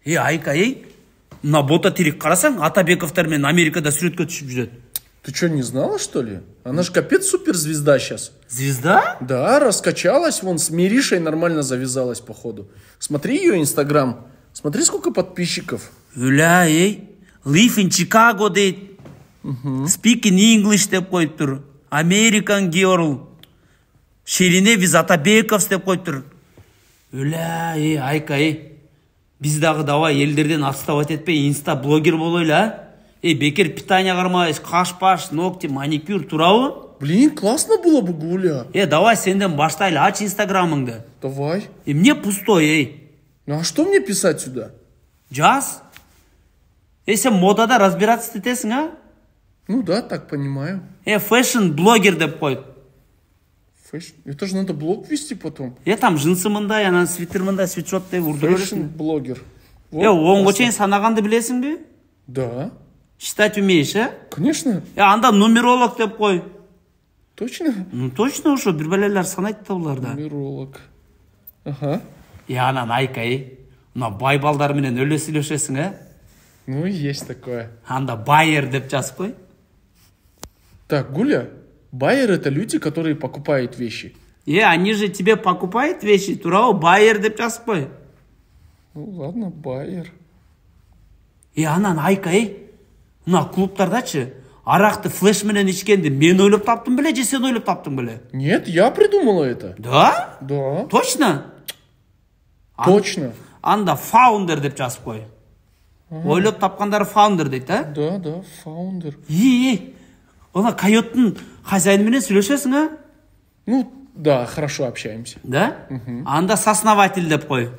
Айка, мына бота терек қарасаң, Атабековтар мен Америкада суретке түсіп жүреді. Ты что, не знала, что ли? Она ж капец суперзвезда сейчас. Звезда? Да, раскачалась, вон с Миришей нормально завязалась, походу. Смотри ее инстаграм. Смотри, сколько подписчиков. Уля, live in Chicago дейді. Speak in English деп қойып тұр. American girl. Шерине біз Атабеков деп қойып тұр. Уля, Айка, Bizдағы давай елдерден отставать етпей, инста-блогер болойла. Бекер питание қармайыз, қаш-паш, ногти, маникюр туралы. Блин, классно было бы, Гуля. Давай сенден баштайлы, ач инстаграмыңды. Давай. Мне пустой, Ну а что мне писать сюда? Жаз. Сен модада разбираться етесің, а? Ну да, так понимаю. Фэшн-блогер деп қойып. Это же надо блог вести потом. Там жынсы мындай, анан свитер мындай, свитшот деп ұрды көресің. Фэшн-блогер. Оңға чейін санағанды білесің бе? Да. Считать умеешь, а? Конечно. Анда нумеролог деп қой. Точно? Ну точно уже, бір бәлелер санайды да бұларда. Нумеролог. Ага. Анан Айка, мына бай балдарменен өле сөйлесесің, а? Ну, есть такое. Анда байер деп жазып қой. Так, Гуля, байер это люди, которые покупают вещи. Они же тебе покупают вещи, турау байер деп жазып қой. Ну ладно, байер. Анан Айка, мына клубтардачы арақты флешменен ішкенді мен ойлап таптым біле, же сен ойлап таптың біле? Нет, я придумала это. Да? Да. Точно? Точно. Анда фаундер деп жазып қой. Ойлап тапқандары фаундер дейді, а? Да, фаундер. Она койоттың хозяйнменен сөйлесесің, а? Ну, да, хорошо общаемся. Да? Анда сооснователь деп қой.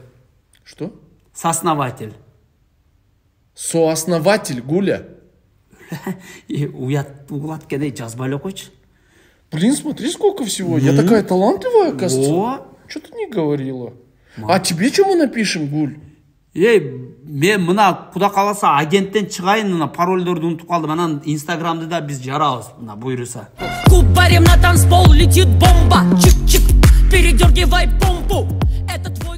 Что? Сооснователь. Сооснователь, Гуля. Уғылат кәдей жазбайлы қойшы. Блин, смотри, сколько всего. Я такая талантливая, оказывается. Что ты не говорила? А тебе что мы напишем, Гуль? Мен мына құда қаласа агенттен шығайын, мына парольдерді ұмытып қалдым. Анан инстаграмды да біз жарауыз, мына бұйырса. Кубарем на танцпол летит бомба. Чик-чик, передергивай помпу. Это твой